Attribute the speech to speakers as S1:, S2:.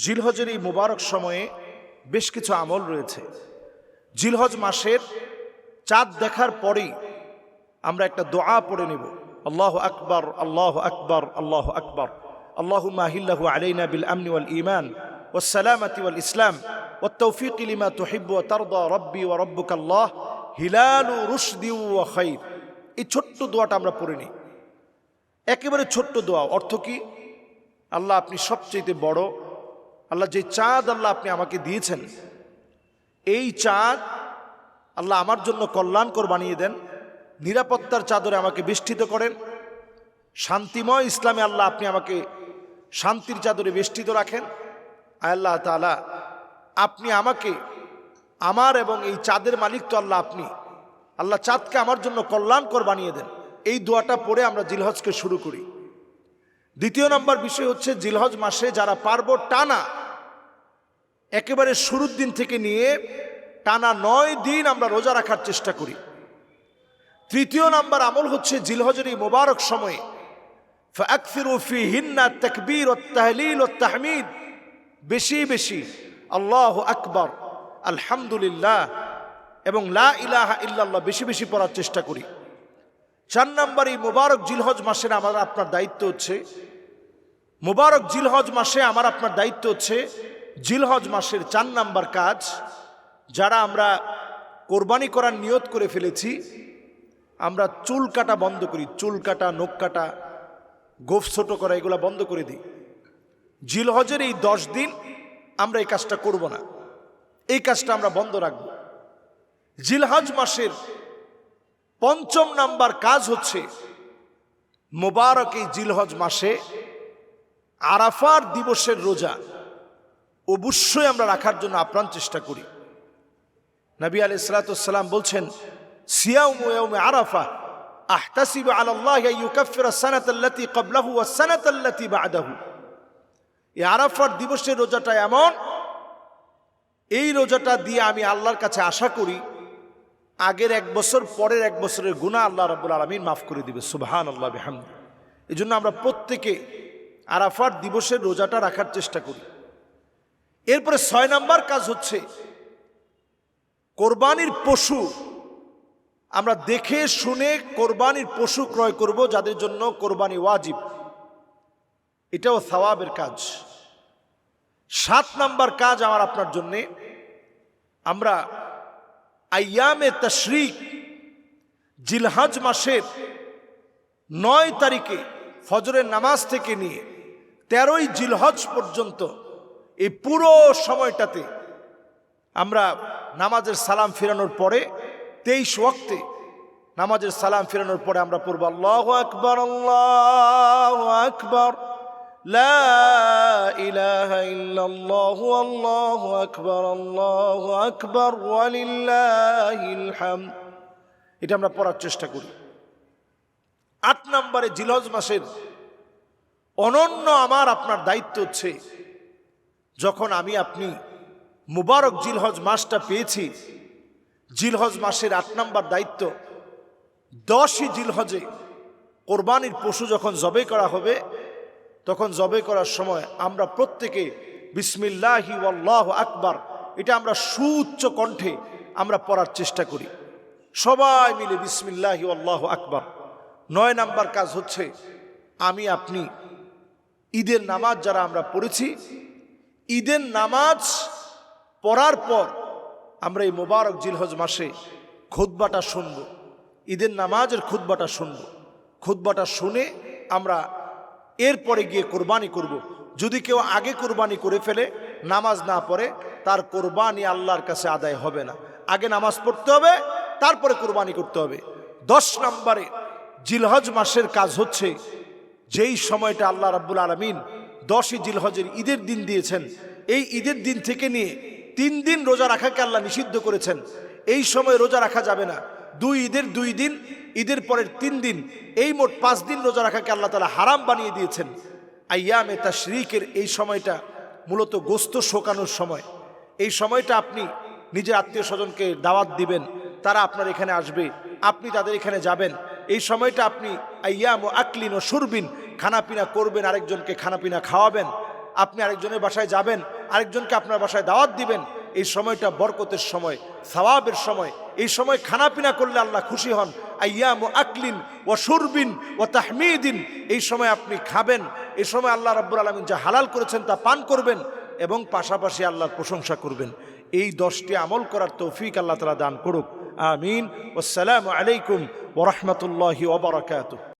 S1: জিলহজের এই মুবারক সময়ে বেশ কিছু আমল রয়েছে। জিলহজ মাসের চাঁদ দেখার পরেই আমরা একটা দোয়া পড়ে নেব, আল্লাহু আকবার আল্লাহু আকবার আল্লাহু আকবার, আল্লাহুম্মা আহিল্লাহু আলাইনা বিল আমনি ওয়াল ঈমান ওয়াস সালামাতি ওয়াল ইসলাম ওয়াত তৌফিক লিমা তুহিব্বু ওয়া তারদা রাব্বি ওয়া রাব্বুকাল্লাহ হিলালু রুশদি ওয়া খাইর। এই ছোট্ট দোয়াটা আমরা পড়ে নিই। একেবারে ছোট্ট দোয়া। অর্থ কি? আল্লাহ আপনি সবচেয়ে বড়। আল্লাহ যে চাঁদ আল্লাহ আপনি আমাকে দিয়েছেন, এই চাঁদ আল্লাহ আমার জন্য কল্যাণকর বানিয়ে দেন, নিরাপত্তার চাদরে আমাকে বেষ্টিত করেন, শান্তিময় ইসলামে আল্লাহ আপনি আমাকে শান্তির চাদরে বেষ্টিত রাখেন। আল্লাহ তাআলা আপনি আমাকে, আমার এবং এই চাঁদের মালিক তো আল্লাহ, আপনি আল্লাহ চাঁদকে আমার জন্য কল্যাণকর বানিয়ে দেন। এই দোয়াটা পড়ে আমরা জিলহজকে শুরু করি। দ্বিতীয় নম্বর বিষয় হচ্ছে, জিলহজ মাসে যারা পারবো টানা একেবারে শুরুর দিন থেকে নিয়ে টানা 9 দিন আমরা রোজা রাখার চেষ্টা করি। তৃতীয় নম্বর আমল হচ্ছে, জিলহজের এই মোবারক সময়ে ফাকসিরু ফিহিন্না তাকবীর ওয়াত তাহলিল ওয়াত তাহমিদ, বেশি বেশি আল্লাহু আকবার, আলহামদুলিল্লাহ এবং লা ইলাহা ইল্লাল্লাহ বেশি বেশি পড়ার চেষ্টা করি। 4 নম্বর, এই মোবারক জিলহজ মাসের আমার আপনার দায়িত্ব হচ্ছে, মোবারক জিলহজ মাসে আমার আপনার দায়িত্ব হচ্ছে, জিলহজ মাসের 4 নম্বর কাজ, যারা আমরা কোরবানি করার নিয়ত করে ফেলেছি, আমরা চুল কাটা বন্ধ করি। চুল কাটা, নখ কাটা, গোফ ছোট করা, এগুলো বন্ধ করে দিই। জিলহজের এই 10 দিন আমরা এই কাজটা করব না, এই কাজটা আমরা বন্ধ রাখব। জিলহজ মাসের 5ম নাম্বার কাজ হচ্ছে, মোবারক এই জিলহজ মাসে আরাফার দিবসের রোজা অবশ্যই আমরা রাখার জন্য আপ্রাণ চেষ্টা করি। নবী আলাইহিস সালাতু ওয়াস সালাম বলছেন, সিয়ামু ইয়াউমে আরাফা আহতাসিবু আলাল্লাহি আন ইউকাফিরা আস-সানাতা আল্লাতী ক্বাবলাহু ওয়াস-সানাতা আল্লাতী বা'দাহু। এই আরাফার দিবসের রোজাটা এমন, এই রোজাটা দিয়ে আমি আল্লাহর কাছে আশা করি আগের 1 বছর পরের 1 বছরের গুনাহ আল্লাহ রাব্বুল আলামিন মাফ করে দিবে। সুবহানাল্লাহ বিহামদি। এই জন্য আমরা প্রত্যেকে আরাফার দিবসের রোজাটা রাখার চেষ্টা করি। এরপরে 6 নম্বর কাজ হচ্ছে, কোরবানির পশু আমরা দেখে শুনে কোরবানির পশু ক্রয় করব, যাদের জন্য কোরবানি ওয়াজিব। এটাও সওয়াবের কাজ। 7 নম্বর কাজ আমার আপনার জন্যে, আমরা আইয়ামে তাশরিক জিলহজ মাসের 9 তারিখে ফজরের নামাজ থেকে নিয়ে 13ই জিলহজ পর্যন্ত এই পুরো সময়টাতে আমরা নামাজের সালাম ফিরানোর পরে 23 ওয়াক্তে নামাজের সালাম ফিরানোর পরে আমরা পড়ব আল্লাহু আকবার আল্লাহু আকবার লা ইলাহা ইল্লাল্লাহু আল্লাহু আকবার ওয়ালিল্লাহিল হামদ। এটা আমরা পড়ার চেষ্টা করি। 8 নম্বরে, জিলহজ মাসের অনন্য আমার আপনার দায়িত্ব হচ্ছে, যখন আমি আপনি মুবারক জিলহজ মাসটা পেয়েছি, জিলহজ মাসের 8 নম্বর দায়িত্ব, 10ই জিলহজে কোরবানির পশু যখন জবে করা হবে, তখন জবে করার সময় আমরা প্রত্যেকে বিসমিল্লাহি ওয়াল্লাহু আকবার, এটা আমরা সুউচ্চ কণ্ঠে আমরা পড়ার চেষ্টা করি। সবাই মিলে বিসমিল্লাহি ওয়াল্লাহু আকবার। 9 নম্বর কাজ হচ্ছে, আমি আপনি ঈদের নামাজ যারা আমরা পড়েছি, ঈদের নামাজ পড়ার পর আমরা এই মোবারক জিলহজ মাসে খুতবাটা শুনব, ঈদের নামাজের খুতবাটা শুনব। খুতবাটা শুনে আমরা এরপরে গিয়ে কোরবানি করব। যদি কেউ আগে কোরবানি করে ফেলে, নামাজ না পড়ে, তার কোরবানি আল্লাহর কাছে আদায় হবে না। আগে নামাজ পড়তে হবে, তারপরে কোরবানি করতে হবে। 10 নম্বরে জিলহজ মাসের কাজ হচ্ছে, যেই সময়টা আল্লাহ রাব্বুল আলামিন 10ই জিলহজের ঈদের দিন দিয়েছেন, এই ঈদের দিন থেকে নিয়ে 3 দিন রোজা রাখাকে আল্লাহ নিষিদ্ধ করেছেন। এই সময় রোজা রাখা যাবে না। 2 ঈদের 2 দিন, ঈদের পরের 3 দিন, এই মোট 5 দিন রোজা রাখাকে আল্লাহ তাআলা হারাম বানিয়ে দিয়েছেন। আইয়ামে তাশরিকের এই সময়টা মূলত গোস্ত শোকানোর সময়। এই সময়টা আপনি নিজের আত্মীয় স্বজনকে দাওয়াত দিবেন, তারা আপনার এখানে আসবে, আপনি তাদের এখানে যাবেন। এই সময়টা আপনি আইয়াম ও আকলিন ও শুরবিন, খানাপিনা করবেন, আরেকজনকে খানাপিনা খাওয়াবেন। আপনি আরেকজনের বাসায় যাবেন, আরেকজনকে আপনার বাসায় দাওয়াত দিবেন, এই সময়টা বরকতের সময়, সওয়াবের সময়। এই সময় খানাপিনা করলে আল্লাহ খুশি হন। আইয়ামু আকলিন ওয়া শুরবিন ওয়া তাহমিদিন, এই সময় আপনি খাবেন, এই সময় আল্লাহ রাব্বুল আলামিন যা হালাল করেছেন তা পান করবেন এবং পাশাপাশি আল্লাহর প্রশংসা করবেন। এই 10টি আমল করার তৌফিক আল্লাহ তাআলা দান করুক। আমিন। আসসালামু আলাইকুম ওয়া রাহমাতুল্লাহি ওয়া বারাকাতুহু।